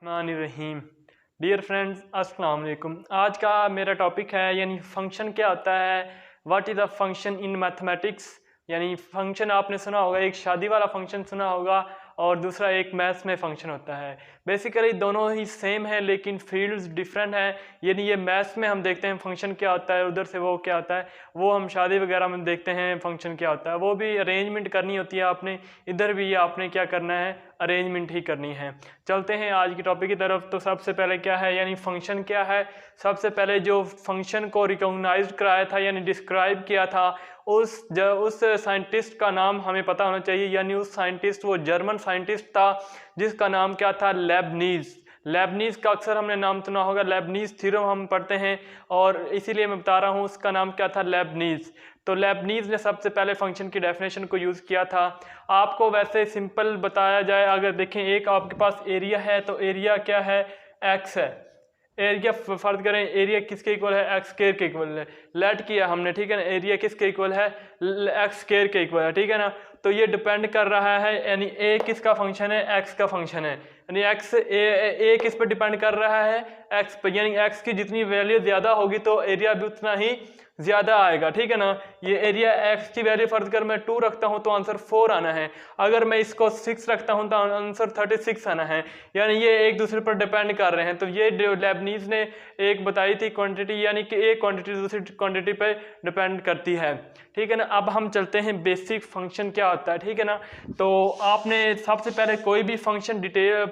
रहीम। Dear friends, अस्सलाम वालेकुम। आज का मेरा टॉपिक है यानी फंक्शन क्या होता है। What is a function in mathematics. यानी फंक्शन आपने सुना होगा, एक शादी वाला फंक्शन सुना होगा और दूसरा एक मैथ्स में फंक्शन होता है। बेसिकली दोनों ही सेम है लेकिन फील्ड्स डिफरेंट है। यानी ये मैथ्स में हम देखते हैं फंक्शन क्या होता है, उधर से वो क्या होता है, वो हम शादी वगैरह में देखते हैं फंक्शन क्या होता है। वो भी अरेंजमेंट करनी होती है आपने, इधर भी आपने क्या करना है, अरेंजमेंट ही करनी है। चलते हैं आज की टॉपिक की तरफ। तो सबसे पहले क्या है यानी फंक्शन क्या है। सबसे पहले जो फंक्शन को रिकॉग्नाइज कराया था यानी डिस्क्राइब किया था उस साइंटिस्ट का नाम हमें पता होना चाहिए। यानी उस साइंटिस्ट, वो जर्मन साइंटिस्ट था जिसका नाम क्या था, लेबनीज। लेबनीज का अक्सर हमने नाम सुना होगा, लेबनीज थ्योरम हम पढ़ते हैं और इसीलिए मैं बता रहा हूँ उसका नाम क्या था, लेबनीज। तो लेबनीज ने सबसे पहले फंक्शन की डेफिनेशन को यूज़ किया था। आपको वैसे सिंपल बताया जाए, अगर देखें एक आपके पास एरिया है तो एरिया क्या है, एक्स है। एरिया फर्ज करें एरिया किसके इक्वल है, एक्स स्क्वायर के इक्वल है। लेट किया हमने, ठीक है ना, एरिया किसके इक्वल है, एक्स स्क्वायर के इक्वल है, ठीक है ना। तो ये डिपेंड कर रहा है यानी ए किसका फंक्शन है, एक्स का फंक्शन है। यानी एक्स ए किस पर डिपेंड कर रहा है, एक्स पर। यानी एक्स की जितनी वैल्यू ज़्यादा होगी तो एरिया भी उतना ही ज़्यादा आएगा, ठीक है ना। ये एरिया एक्स की वैल्यू फर्ज कर मैं 2 रखता हूँ तो आंसर 4 आना है। अगर मैं इसको 6 रखता हूँ तो आंसर 36 आना है। यानी ये एक दूसरे पर डिपेंड कर रहे हैं। तो ये लेबनीज ने एक बताई थी क्वांटिटी, यानी कि एक क्वांटिटी दूसरी क्वांटिटी पर डिपेंड करती है, ठीक है ना। अब हम चलते हैं बेसिक फंक्शन क्या होता है, ठीक है ना। तो आपने सबसे पहले कोई भी फंक्शन डिटेल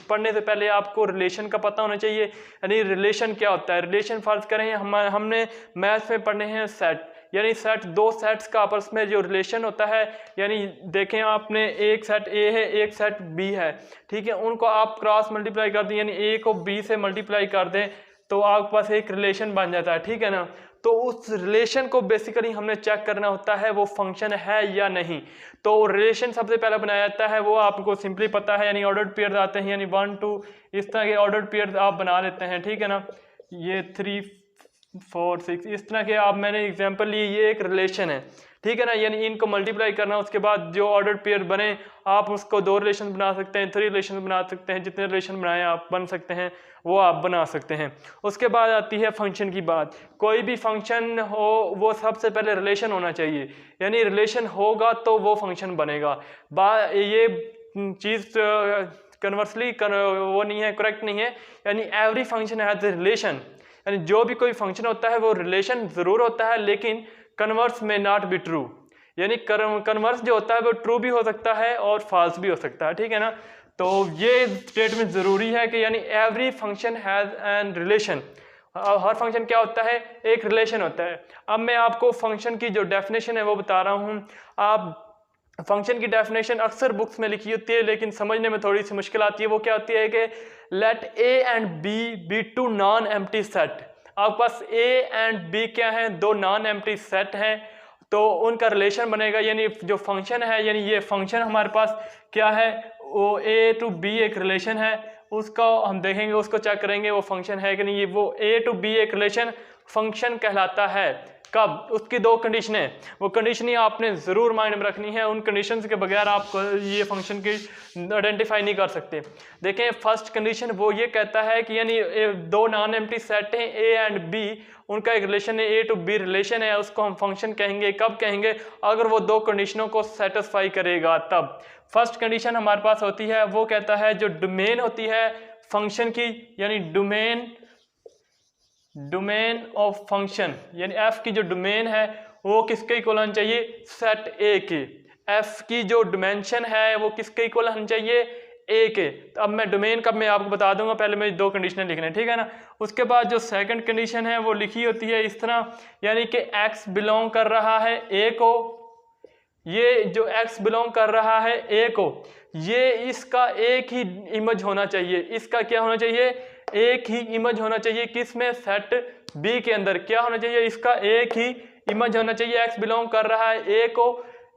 पढ़ने से पहले आपको रिलेशन का पता होना चाहिए। यानी रिलेशन क्या होता है। रिलेशन फर्ज करें हमने मैथ्स में पढ़ने हैं सेट, यानी सेट, दो सेट्स का आपस में जो रिलेशन होता है। यानी देखें आपने एक सेट ए है एक सेट बी है, ठीक है, उनको आप क्रॉस मल्टीप्लाई कर दें यानी ए को बी से मल्टीप्लाई कर दें तो आपके पास एक रिलेशन बन जाता है, ठीक है ना। तो उस रिलेशन को बेसिकली हमने चेक करना होता है वो फंक्शन है या नहीं। तो रिलेशन सबसे पहले बनाया जाता है, वो आपको सिंपली पता है, यानी ऑर्डर्ड पेयर आते हैं, यानी 1 2 इस तरह के ऑर्डर्ड पेयर आप बना लेते हैं, ठीक है ना। ये 3 4 6 इस तरह के आप, मैंने एग्जांपल लिए, ये एक रिलेशन है, ठीक है ना। यानी इनको मल्टीप्लाई करना, उसके बाद जो ऑर्डर पेयर बने आप उसको 2 रिलेशन बना सकते हैं, 3 रिलेशन बना सकते हैं, जितने रिलेशन बनाए आप बन सकते हैं वो आप बना सकते हैं। उसके बाद आती है फंक्शन की बात। कोई भी फंक्शन हो वो सबसे पहले रिलेशन होना चाहिए, यानी रिलेशन होगा तो वो फंक्शन बनेगा। ये चीज़ कन्वर्सली वो नहीं है, करेक्ट नहीं है। यानी every function has a relation, यानी जो भी कोई फंक्शन होता है वो रिलेशन ज़रूर होता है लेकिन कन्वर्स में नॉट बी ट्रू। यानी कन्वर्स जो होता है वो ट्रू भी हो सकता है और फॉल्स भी हो सकता है, ठीक है ना। तो ये स्टेटमेंट ज़रूरी है कि यानी every function has an relation. Her function क्या होता है, एक रिलेशन होता है। अब मैं आपको फंक्शन की जो डेफिनेशन है वो बता रहा हूँ। आप फंक्शन की डेफिनेशन अक्सर बुक्स में लिखी होती है लेकिन समझने में थोड़ी सी मुश्किल आती है। वो क्या होती है कि let A and B be two non empty set. आपके पास ए एंड बी क्या है, दो नॉन एम्प्टी सेट हैं, तो उनका रिलेशन बनेगा। यानी जो फंक्शन है, यानी ये फंक्शन हमारे पास क्या है, वो ए टू बी एक रिलेशन है, उसका हम देखेंगे, उसको चेक करेंगे वो फंक्शन है कि नहीं। ये वो ए टू बी एक रिलेशन फंक्शन कहलाता है। कब, उसकी 2 कंडीशनें, वो कंडीशन आपने ज़रूर माइंड में रखनी है। उन कंडीशंस के बगैर आप ये फंक्शन की आइडेंटिफाई नहीं कर सकते। देखें फर्स्ट कंडीशन वो ये कहता है कि यानी 2 नॉन एम्प्टी सेट हैं ए एंड बी, उनका एक रिलेशन है, ए टू बी रिलेशन है, उसको हम फंक्शन कहेंगे। कब कहेंगे, अगर वो 2 कंडीशनों को सेटिस्फाई करेगा तब। फर्स्ट कंडीशन हमारे पास होती है, वो कहता है जो डोमेन होती है फंक्शन की, यानी डोमेन ऑफ फंक्शन, यानी एफ की जो डोमेन है वो किसके इक्वल होना चाहिए, सेट ए के। एफ की जो डिमेंशन है वो किसके इक्वल होना चाहिए, ए के। तो अब मैं डोमेन कब मैं आपको बता दूंगा, पहले मैं 2 कंडीशनें लिखना है, ठीक है ना। उसके बाद जो सेकंड कंडीशन है वो लिखी होती है इस तरह, यानी कि एक्स बिलोंग कर रहा है ए को। ये जो x बिलोंग कर रहा है a को, ये इसका एक ही इमेज होना चाहिए। इसका क्या होना चाहिए, एक ही इमेज होना चाहिए। किस में, सेट b के अंदर क्या होना चाहिए, इसका एक ही इमेज होना चाहिए। x बिलोंग कर रहा है a को,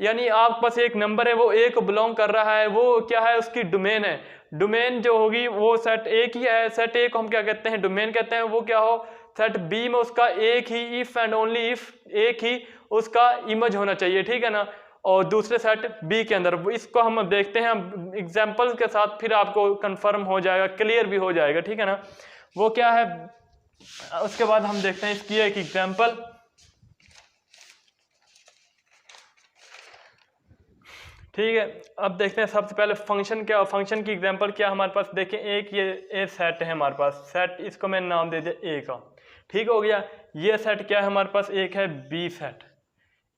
यानी आपके पास एक नंबर है वो a को बिलोंग कर रहा है, वो क्या है, उसकी डोमेन है। डोमेन जो होगी वो सेट a की है। सेट a को हम क्या कहते हैं, डोमेन कहते हैं। वो क्या हो, सेट b में उसका एक ही, इफ एंड ओनली इफ, एक ही उसका इमेज होना चाहिए, ठीक है ना। और दूसरे सेट बी के अंदर। इसको हम देखते हैं एग्जाम्पल के साथ, फिर आपको कंफर्म हो जाएगा, क्लियर भी हो जाएगा, ठीक है ना। वो क्या है, उसके बाद हम देखते हैं इसकी एक एग्जाम्पल। ठीक है, अब देखते हैं सबसे पहले फंक्शन क्या, फंक्शन की एग्जांपल क्या हमारे पास। देखें एक ये ए सेट है हमारे पास, सेट इसको मैंने नाम दे दिया ए का, ठीक हो गया। ये सेट क्या है हमारे पास, एक है बी सेट,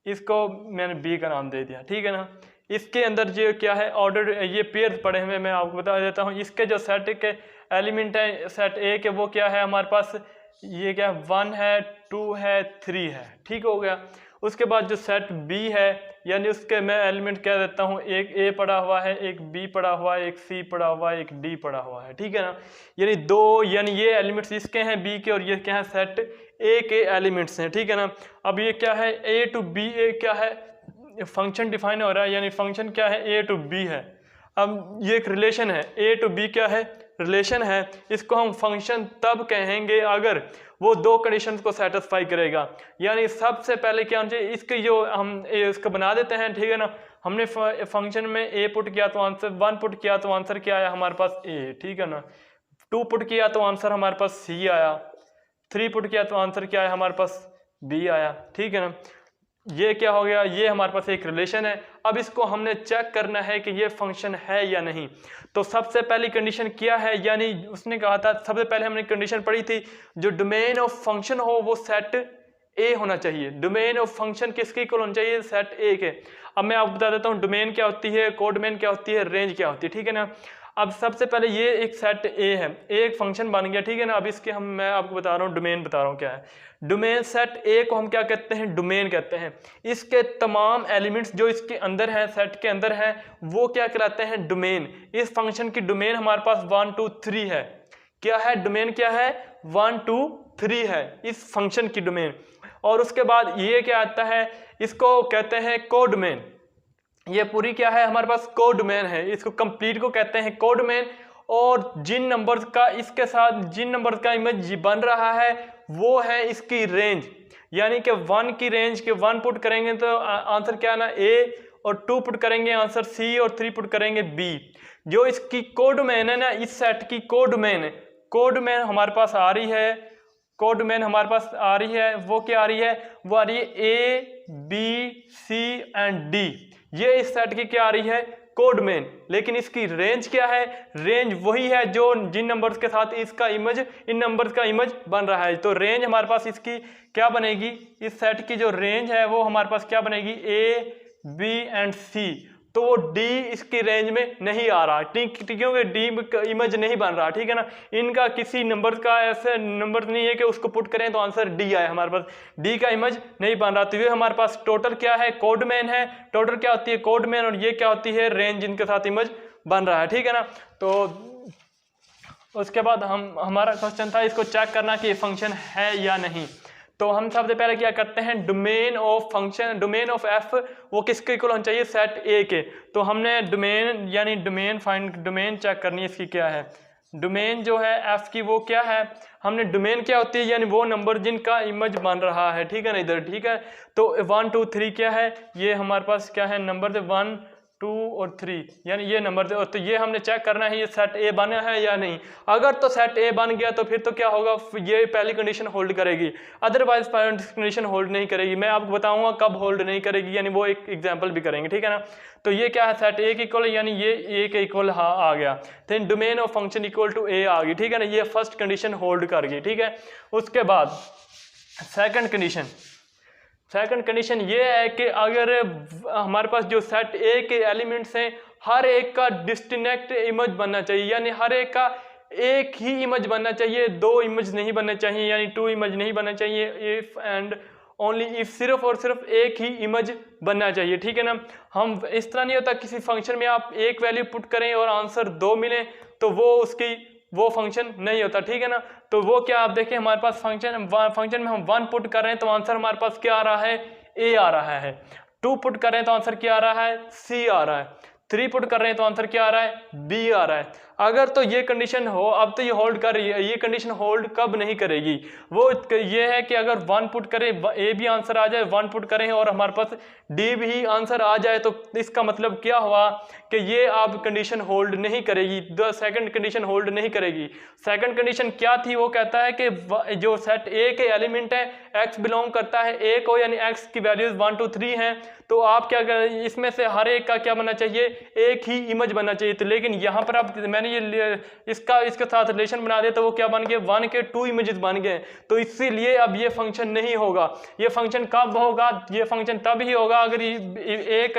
इसको मैंने बी का नाम दे दिया, ठीक है ना। इसके अंदर जो क्या है ऑर्डर, ये पेयर पड़े हुए मैं आपको बता देता हूँ। इसके जो सेट के एलिमेंट है सेट ए के, वो क्या है हमारे पास, ये क्या है 1 है, 2 है, 3 है, ठीक हो गया। उसके बाद जो सेट बी है, यानी उसके मैं एलिमेंट कह देता हूँ, एक ए पड़ा हुआ है, एक बी पड़ा हुआ है, एक सी पड़ा हुआ है, एक डी पड़ा हुआ है, ठीक है ना। यानी दो, यानी ये एलिमेंट्स इसके हैं बी के, और ये क्या है सेट ए के एलिमेंट्स हैं, ठीक है ना। अब ये क्या है, ए टू बी, ए क्या है फंक्शन डिफाइन हो रहा है, यानी फंक्शन क्या है, ए टू बी है। अब ये एक रिलेशन है, ए टू बी क्या है, रिलेशन है। इसको हम फंक्शन तब कहेंगे अगर वो दो कंडीशंस को सेटिस्फाई करेगा। यानी सबसे पहले क्या होना चाहिए, इसके जो हम इसको बना देते हैं, ठीक है ना। हमने फंक्शन में ए पुट किया तो आंसर 1 पुट किया तो आंसर क्या आया हमारे पास ए, ठीक है ना। 2 पुट किया तो आंसर हमारे पास सी आया, 3 पुट किया तो आंसर क्या है हमारे पास बी आया, ठीक है ना। ये क्या हो गया, ये हमारे पास एक रिलेशन है। अब इसको हमने चेक करना है कि ये फंक्शन है या नहीं। तो सबसे पहली कंडीशन क्या है, यानी उसने कहा था, सबसे पहले हमने कंडीशन पढ़ी थी, जो डोमेन ऑफ फंक्शन हो वो सेट ए होना चाहिए। डोमेन ऑफ फंक्शन किसके इक्वल होना चाहिए, सेट ए के। अब मैं आपको बता देता हूँ डोमेन क्या होती है, कोडोमेन क्या होती है, रेंज क्या होती है, ठीक है ना। अब सबसे पहले ये एक सेट ए है, एक फंक्शन बन गया, ठीक है ना। अब इसके मैं आपको बता रहा हूँ डोमेन बता रहा हूँ क्या है डोमेन। सेट ए को हम क्या कहते हैं, डोमेन कहते हैं। इसके तमाम एलिमेंट्स जो इसके अंदर हैं, सेट के अंदर हैं, वो क्या कहलाते हैं, डोमेन। इस फंक्शन की डोमेन हमारे पास 1 2 3 है। क्या है डोमेन, क्या है 1 2 3 है इस फंक्शन की डोमेन। और उसके बाद ये क्या आता है, इसको कहते हैं कोडोमेन। ये पूरी क्या है हमारे पास कोडोमेन है, इसको कंप्लीट को कहते हैं कोडोमेन। और जिन नंबर्स का इसके साथ जिन नंबर्स का इमेज बन रहा है वो है इसकी रेंज। यानी कि 1 की रेंज के 1 पुट करेंगे तो आंसर क्या ना ए, और 2 पुट करेंगे आंसर सी, और 3 पुट करेंगे बी। जो इसकी कोडोमेन है ना, इस सेट की कोडोमेन, कोडोमेन हमारे पास आ रही है, कोडोमेन हमारे पास आ रही है, वो क्या आ रही है, वो आ रही है A B C and D. ये इस सेट की क्या आ रही है, कोडोमेन। लेकिन इसकी रेंज क्या है, रेंज वही है जो जिन नंबर्स के साथ इसका इमेज, इन नंबर्स का इमेज बन रहा है। तो रेंज हमारे पास इसकी क्या बनेगी, इस सेट की जो रेंज है वो हमारे पास क्या बनेगी, ए बी एंड सी। तो वो डी इसकी रेंज में नहीं आ रहा, क्योंकि डी इमेज नहीं बन रहा, ठीक है ना। इनका किसी नंबर का ऐसे नंबर नहीं है कि उसको पुट करें तो आंसर डी आए, हमारे पास डी का इमेज नहीं बन रहा। तो ये हमारे पास टोटल क्या है, कोडोमेन है। टोटल क्या होती है, कोडोमेन, और ये क्या होती है, रेंज, जिनके साथ इमेज बन रहा है, ठीक है ना। तो उसके बाद हमारा क्वेश्चन था इसको चेक करना कि ये फंक्शन है या नहीं। तो हम सबसे पहले क्या करते हैं, domain of function, domain of F वो किसके इक्वल होना चाहिए, सेट ए के। तो हमने डोमेन, यानी डोमेन फाइंड, डोमेन चेक करनी है इसकी क्या है, डोमेन जो है एफ की वो क्या है। हमने डोमेन क्या होती है, यानी वो नंबर जिनका इमेज बन रहा है, ठीक है ना, इधर, ठीक है। तो 1 2 3 क्या है, ये हमारे पास क्या है नंबर थे 1 2 और 3, यानी ये नंबर थे। तो ये हमने चेक करना है ये सेट ए बना है या नहीं। अगर तो सेट ए बन गया तो फिर तो क्या होगा, ये पहली कंडीशन होल्ड करेगी, अदरवाइज कंडीशन होल्ड नहीं करेगी। मैं आपको बताऊंगा कब होल्ड नहीं करेगी, यानी वो एक एग्जांपल भी करेंगे, ठीक है ना। तो ये क्या है, सेट ए के इक्वल, यानी ये ए के इक्वल हाँ आ गया। Then domain of function equal to A आ गई, ठीक है ना, ये फर्स्ट कंडीशन होल्ड कर गई, ठीक है। उसके बाद सेकंड कंडीशन ये है कि अगर हमारे पास जो सेट ए के एलिमेंट्स हैं, हर एक का डिस्टिंक्ट इमेज बनना चाहिए, यानी हर एक का एक ही इमेज बनना चाहिए, 2 इमेज नहीं बनने चाहिए, यानी 2 इमेज नहीं बनना चाहिए। इफ एंड ओनली इफ, सिर्फ और सिर्फ एक ही इमेज बनना चाहिए, ठीक है ना। हम इस तरह नहीं होता किसी फंक्शन में आप एक वैल्यू पुट करें और आंसर 2 मिले तो वो फंक्शन नहीं होता, ठीक है ना। तो वो क्या, आप देखें हमारे पास फंक्शन में हम 1 पुट कर रहे हैं तो आंसर हमारे पास क्या आ रहा है, ए आ रहा है। 2 पुट कर रहे हैं तो आंसर क्या आ रहा है, सी आ रहा है। 3 पुट कर रहे हैं तो आंसर क्या आ रहा है, बी आ रहा है। अगर तो ये कंडीशन हो, अब तो ये होल्ड कर रही है, ये कंडीशन होल्ड कब नहीं करेगी, वो ये है कि अगर 1 पुट करें, ए भी आंसर आ जाए, 1 पुट करें और हमारे पास डी भी आंसर आ जाए, तो इसका मतलब क्या हुआ कि ये अब कंडीशन होल्ड नहीं करेगी, द सेकंड कंडीशन होल्ड नहीं करेगी। सेकंड कंडीशन क्या थी, वो कहता है कि जो सेट ए के एलिमेंट है एक्स बिलोंग करता है ए को, यानी एक्स की वैल्यूज 1 2 3 हैं, तो आप क्या करें, इसमें से हर एक का क्या बनना चाहिए, एक ही इमेज बनना चाहिए। तो लेकिन यहाँ पर अब मैंने ये इसके साथ रिलेशन बना दिया, तो वो क्या बन गए, 1 के 2 इमेजेस बन गए, तो इसीलिए अब ये फंक्शन नहीं होगा। ये फंक्शन कब होगा, ये फंक्शन तब ही होगा अगर एक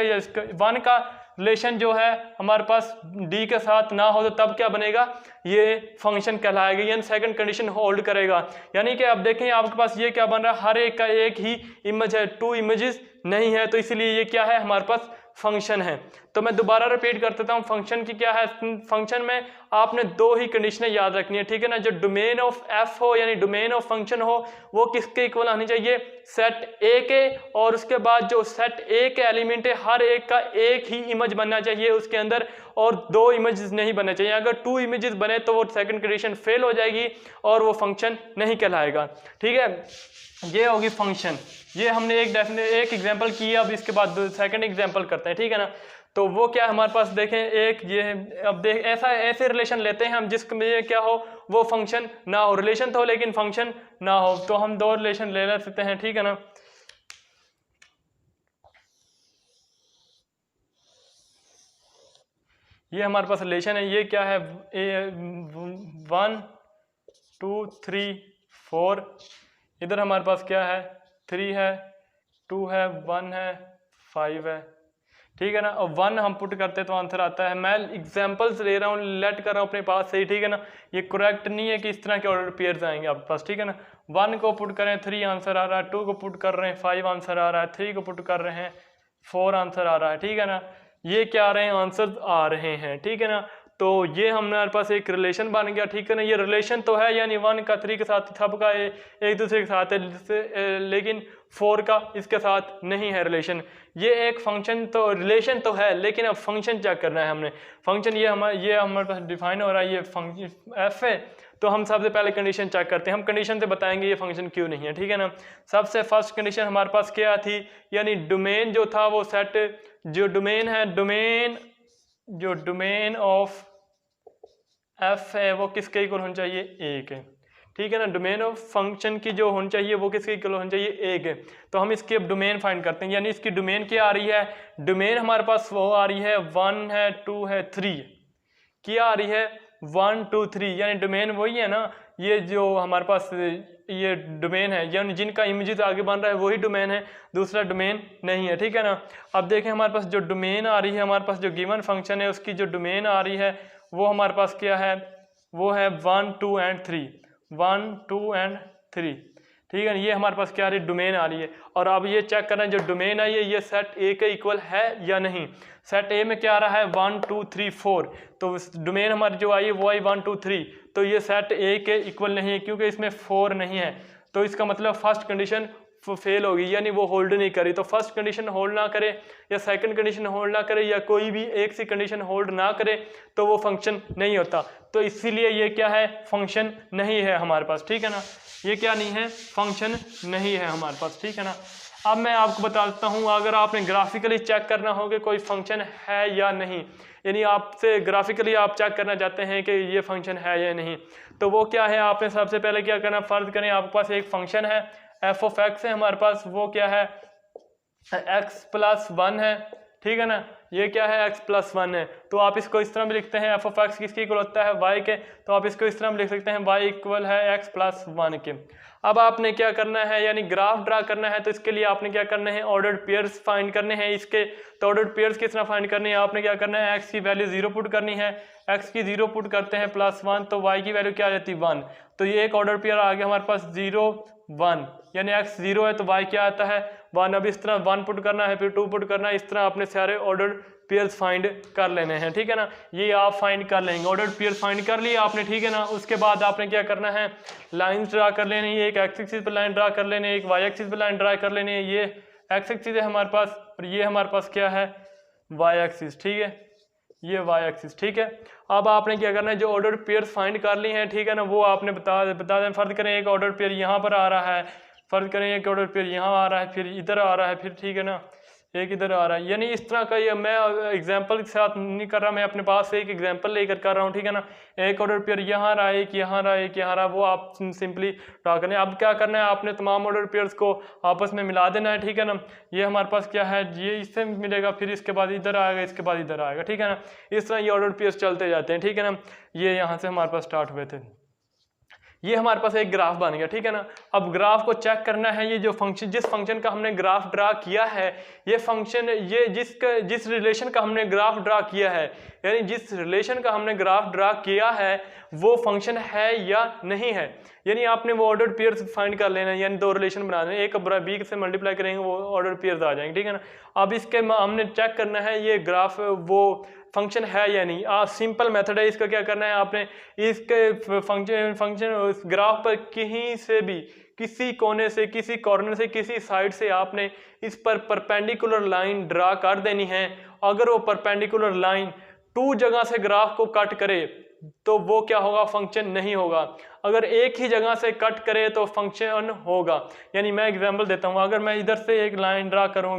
1 का रिलेशन जो है हमारे पास डी के साथ ना हो, तो तब क्या बनेगा, ये फंक्शन कहलाएगा, यानी सेकंड कंडीशन होल्ड करेगा। यानी कि अब देखें आपके पास ये क्या बन रहा है, हर एक का एक ही इमेज है, 2 इमेजेस नहीं है, तो इसलिए ये क्या है, हमारे पास फंक्शन है। तो मैं दोबारा रिपीट कर देता हूँ, फंक्शन की क्या है, फंक्शन में आपने 2 ही कंडीशनें याद रखनी है, ठीक है ना। जो डोमेन ऑफ एफ हो, यानी डोमेन ऑफ फंक्शन हो, वो किसके इक्वल आनी चाहिए, सेट ए के, और उसके बाद जो सेट ए के एलिमेंट है हर एक का एक ही इमेज बनना चाहिए उसके अंदर, और 2 इमेजेस नहीं बनने चाहिए। अगर 2 इमेजेस बने तो वो सेकंड कंडीशन फेल हो जाएगी और वो फंक्शन नहीं कहलाएगा, ठीक है। ये होगी फंक्शन। ये हमने एक एग्जांपल किया, अब इसके बाद सेकंड एग्जांपल करते हैं, ठीक है ना। तो वो क्या हमारे पास देखें, एक ये अब देख ऐसे रिलेशन लेते हैं हम जिसमें क्या हो, वो फंक्शन ना हो, रिलेशन तो हो लेकिन फंक्शन ना हो, तो हम 2 रिलेशन ले सकते हैं, ठीक है ना। ये हमारे पास रिलेशन है, ये क्या है, 1 2 3 4, इधर हमारे पास क्या है, 3 है, 2 है, 1 है, 5 है, ठीक है ना। और 1 हम पुट करते हैं तो आंसर आता है। मैं एग्जांपल्स ले रहा हूँ, लेट कर रहा हूँ अपने पास से ही, ठीक है ना। ये करेक्ट नहीं है कि इस तरह के ऑर्डर पेयर्स आएंगे आपके पास, ठीक है ना। 1 को पुट करें 3 आंसर आ रहा है, 2 को पुट कर रहे हैं 5 आंसर आ रहा है, 3 को पुट कर रहे हैं 4 आंसर आ रहा है, ठीक है ना। ये क्या आ रहे हैं, आंसर आ रहे हैं, ठीक है ना। तो ये हमारे पास एक रिलेशन बन गया, ठीक है ना। ये रिलेशन तो है, यानी 1 का 3 के साथ सबका एक दूसरे के साथ है, लेकिन 4 का इसके साथ नहीं है रिलेशन। ये एक फंक्शन तो रिलेशन तो है, लेकिन अब फंक्शन चेक करना है हमने। फंक्शन ये हमारे पास डिफाइन हो रहा है, ये फंक्शन एफ है, तो हम सबसे पहले कंडीशन चेक करते हैं। हम कंडीशन से बताएंगे ये फंक्शन क्यों नहीं है, ठीक है ना। सबसे फर्स्ट कंडीशन हमारे पास क्या थी, यानी डोमेन जो था वो सेट, जो डोमेन है, जो डोमेन ऑफ एफ है वो किसके इक्वल होना चाहिए, ए के, ठीक है ना। डोमेन ऑफ फंक्शन की जो होनी चाहिए वो किसके इक्वल होनी चाहिए, ए के। तो हम इसकी अब डोमेन फाइंड करते हैं, यानी इसकी डोमेन क्या आ रही है, डोमेन हमारे पास वो आ रही है 1 है, 2 है, 3, क्या आ रही है 1 2 3, यानी डोमेन वही है ना। ये जो हमारे पास ये डोमेन है, यानी जिनका इमेजेस आगे बन रहा है वही डोमेन है, दूसरा डोमेन नहीं है, ठीक है ना। अब देखें हमारे पास जो डोमेन आ रही है, हमारे पास जो गिवन फंक्शन है उसकी जो डोमेन आ रही है वो हमारे पास क्या है, वो है 1 2 एंड 3, 1 2 एंड 3, ठीक है। ये हमारे पास क्या आ रही है, डोमेन आ रही है। और अब ये चेक करना है जो डोमेन आई है ये सेट ए के इक्वल है या नहीं। सेट ए में क्या आ रहा है 1 2 3 4, तो डोमेन हमारी जो आई है वो आई 1 2 3, तो ये सेट ए के इक्वल नहीं है क्योंकि इसमें 4 नहीं है। तो इसका मतलब फर्स्ट कंडीशन फेल होगी, यानी वो होल्ड नहीं करी। तो फर्स्ट कंडीशन होल्ड ना करे या सेकंड कंडीशन होल्ड ना करे या कोई भी एक सी कंडीशन होल्ड ना करे तो वो फंक्शन नहीं होता। तो इसीलिए ये क्या है, फंक्शन नहीं है हमारे पास, ठीक है ना। ये क्या नहीं है, फंक्शन नहीं है हमारे पास, ठीक है ना। अब मैं आपको बता देता हूँ, अगर आपने ग्राफिकली चेक करना हो कि कोई फंक्शन है या नहीं, यानी आपसे ग्राफिकली आप चेक करना चाहते हैं कि ये फंक्शन है या नहीं, तो वो क्या है, आपने सबसे पहले क्या करना, फर्ज करें आपके पास एक फंक्शन है एफ ऑफ एक्स है हमारे पास, वो क्या है एक्स प्लस 1 है, ठीक है ना। ये क्या है एक्स प्लस 1 है, तो आप इसको इस तरह भी लिखते हैं एफ ऑफ एक्स किसके इक्वल होता है वाई के, तो आप इसको इस तरह भी लिख सकते हैं वाई इक्वल है एक्स प्लस 1 के। अब आपने क्या करना है, यानी ग्राफ ड्रा करना है, तो इसके लिए आपने क्या करना है, ऑर्डर्ड पेयर्स फाइंड करने हैं इसके। तो ऑर्डर्ड पेयर्स किस तरह फाइंड करनी है, आपने क्या करना है, एक्स की वैल्यू 0 पुट करनी है, एक्स की 0 पुट करते हैं प्लस 1, तो वाई की वैल्यू क्या आ जाती है 1, तो ये एक ऑर्डर पेयर आ गया हमारे पास 0 1, यानी एक्स 0 है तो वाई क्या आता है 1। अब इस तरह 1 पुट करना है, फिर 2 पुट करना है, इस तरह आपने सारे ऑर्डर पेयर्स फाइंड कर लेने हैं, ठीक है ना। ये आप फाइंड कर लेंगे, ऑर्डर पेयर्स फाइंड कर लिए आपने, ठीक है ना। उसके बाद आपने क्या करना है, लाइंस ड्रा कर लेनी है, एक एक्स एक्सिस पर लाइन ड्रा कर लेनी है, एक वाई एक्सिस पर लाइन ड्रा कर लेनी है। ये एक्स एक्सिस है हमारे पास और ये हमारे पास क्या है वाई एक्सिस, ठीक है। ये वाई एक्सिस, ठीक है। अब आपने क्या करना है, जो ऑर्डर पेयर्स फाइंड कर ली हैं, ठीक है ना, वो आपने बता दें। फर्ज करें एक ऑर्डर पेयर यहाँ पर आ रहा है, फर्ज करें एक ऑर्डर पेयर यहाँ आ रहा है, फिर इधर आ रहा है, फिर ठीक है ना एक इधर आ रहा है। यानी इस तरह का, ये मैं एग्जांपल के साथ नहीं कर रहा, मैं अपने पास से एक एग्जांपल लेकर कर रहा हूँ, ठीक है ना। एक ऑर्डर पेयर यहाँ रहा, एक यहाँ रहा, एक यहाँ रहा, वो आप सिंपली ड्रा करना है। अब क्या करना है, आपने तमाम ऑर्डर पेयर्स को आपस में मिला देना है, ठीक है ना। ये हमारे पास क्या है, ये इससे मिलेगा, फिर इसके बाद इधर आएगा, इसके बाद इधर आएगा, ठीक है ना। इस तरह ये ऑर्डर पेयर्स चलते जाते हैं, ठीक है ना। ये यहाँ से हमारे पास स्टार्ट हुए थे, ये हमारे पास एक ग्राफ बन गया, ठीक है ना। अब ग्राफ को चेक करना है, ये जो फंक्शन, जिस फंक्शन का हमने ग्राफ ड्रा किया है, ये फंक्शन, ये जिस रिलेशन का हमने ग्राफ ड्रा किया है, यानी जिस रिलेशन का हमने ग्राफ ड्रा किया है, वो फंक्शन है या नहीं है। यानी आपने वो ऑर्डर पेयर्स फाइंड कर लेना है, यानी दो रिलेशन बना देना, एक बी से मल्टीप्लाई करेंगे वो ऑर्डर पेयर्स आ जाएंगे, ठीक है ना। अब इसके हमने चेक करना है ये ग्राफ वो फंक्शन है या नहीं। सिंपल मेथड है इसका। क्या करना है, आपने इसके फंक्शन ग्राफ पर कहीं से भी, किसी कोने से, किसी कॉर्नर से, किसी साइड से आपने इस पर परपेंडिकुलर लाइन ड्रा कर देनी है। अगर वो परपेंडिकुलर लाइन 2 जगह से ग्राफ को कट करे तो वो क्या होगा, फंक्शन नहीं होगा। अगर एक ही जगह से कट करे तो फंक्शन होगा। यानी मैं एग्जांपल देता हूँ, अगर मैं इधर से एक लाइन ड्रा करूँ,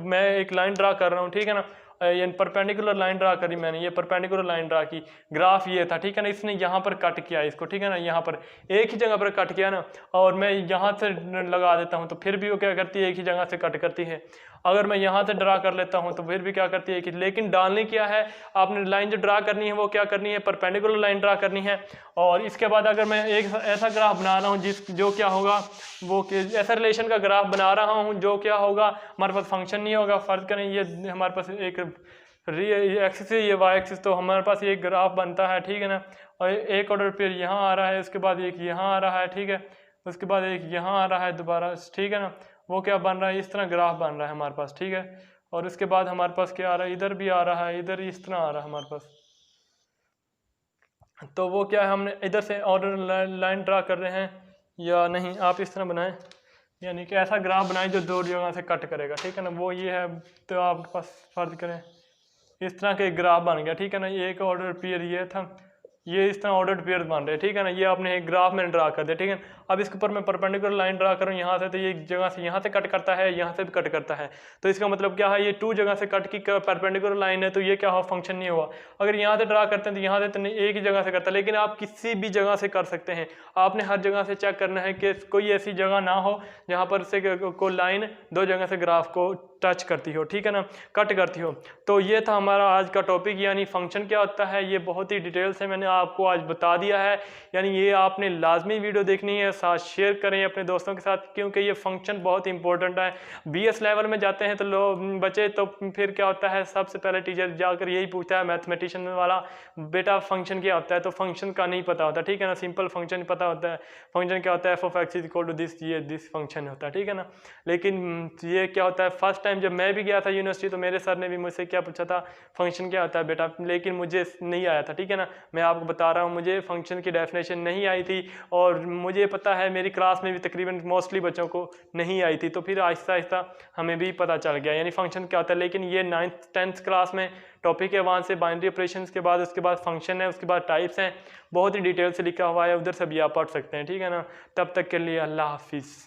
मैं एक लाइन ड्रा कर रहा हूँ, ठीक है ना, यानी परपेंडिकुलर लाइन ड्रा करी मैंने, ये परपेंडिकुलर लाइन ड्रा की, ग्राफ ये था, ठीक है ना। इसने यहाँ पर कट किया इसको, ठीक है ना, यहाँ पर एक ही जगह पर कट किया ना, और मैं यहाँ से लगा देता हूँ तो फिर भी वो क्या करती है, एक ही जगह से कट करती है। अगर मैं यहाँ से ड्रा कर लेता हूँ तो फिर भी क्या करती है, लेकिन डालने क्या है, आपने लाइन जो ड्रा करनी है वो क्या करनी है, परपेंडिकुलर लाइन ड्रा करनी है। और इसके बाद अगर मैं एक ऐसा ग्राफ बना रहा हूँ जो क्या होगा, वो ऐसा रिलेशन का ग्राफ बना रहा हूँ जो क्या होगा, हमारे पास फंक्शन नहीं होगा। फर्ज करें ये हमारे पास एक एक्सिस है, ये वाई एक्सिस, तो हमारे पास ये ग्राफ बनता है, ठीक है ना। और एक ऑर्डर पेयर यहाँ आ रहा है, उसके बाद एक यहाँ आ रहा है, ठीक है, उसके बाद एक यहाँ आ रहा है दोबारा, ठीक है ना। वो क्या बन रहा है, इस तरह ग्राफ बन रहा है हमारे पास, ठीक है। और उसके बाद हमारे पास क्या आ रहा है, इधर भी आ रहा है, इधर इस तरह आ रहा है हमारे पास। तो वो क्या है, हमने इधर से ऑर्डर लाइन ड्रा कर रहे हैं या नहीं, आप इस तरह बनाएं, यानी कि ऐसा ग्राफ बनाएं जो 2 जगह से कट करेगा, ठीक है ना। वो ये है, तो आपके पास फर्ज करें इस तरह के ग्राफ बन गया, ठीक है ना। ये एक ऑर्डर पेयर ये था, ये इस तरह ऑर्डर पेयर बन रहे हैं, ठीक है ना। ये आपने एक ग्राफ में ड्रा कर दिया, ठीक है। अब इसके ऊपर मैं परपेंडिकुलर लाइन ड्रा करूँ यहाँ से, तो ये एक जगह से यहाँ से कट करता है, यहाँ से भी कट करता है। तो इसका मतलब क्या है, ये 2 जगह से कट की परपेंडिकुलर लाइन है, तो ये क्या हुआ, फंक्शन नहीं हुआ। अगर यहाँ से ड्रा करते हैं तो यहाँ से तो नहीं, एक ही जगह से करता है, लेकिन आप किसी भी जगह से कर सकते हैं। आपने हर जगह से चेक करना है कि कोई ऐसी जगह ना हो जहाँ पर से को लाइन 2 जगह से ग्राफ को टच करती हो, ठीक है ना, कट करती हो। तो ये था हमारा आज का टॉपिक, यानी फंक्शन क्या होता है। ये बहुत ही डिटेल से मैंने आपको आज बता दिया है। यानी ये आपने लाजमी वीडियो देखनी है, साथ शेयर करें अपने दोस्तों के साथ, क्योंकि ये फंक्शन बहुत इंपॉर्टेंट है। BS लेवल में जाते हैं तो बच्चे, तो फिर क्या होता है, सबसे पहले टीचर जाकर यही पूछता है मैथमेटिशियन वाला, बेटा फंक्शन क्या होता है, तो फंक्शन का नहीं पता होता, ठीक है ना। सिंपल फंक्शन पता होता है, फंक्शन क्या होता है, f(x) = दिस, ये दिस फंक्शन होता है, ठीक है ना। लेकिन ये क्या होता है, फर्स्ट टाइम जब मैं भी गया था यूनिवर्सिटी तो मेरे सर ने भी मुझसे क्या पूछा था, फंक्शन क्या होता है बेटा, लेकिन मुझे नहीं आया था, ठीक है ना। मैं आपको बता रहा हूँ, मुझे फंक्शन की डेफिनेशन नहीं आई थी, और मुझे पता है मेरी क्लास में भी तकरीबन मोस्टली बच्चों को नहीं आई थी। तो फिर आहिस्ता आहिस्ता हमें भी पता चल गया यानी फंक्शन क्या होता है। लेकिन ये 9th 10th क्लास में टॉपिक है, वहाँ से बाइनरी ऑपरेशंस के बाद उसके बाद फंक्शन है, उसके बाद टाइप्स हैं, बहुत ही डिटेल से लिखा हुआ है, उधर से भी आप पढ़ सकते हैं, ठीक है ना। तब तक के लिए अल्लाह हाफिज़।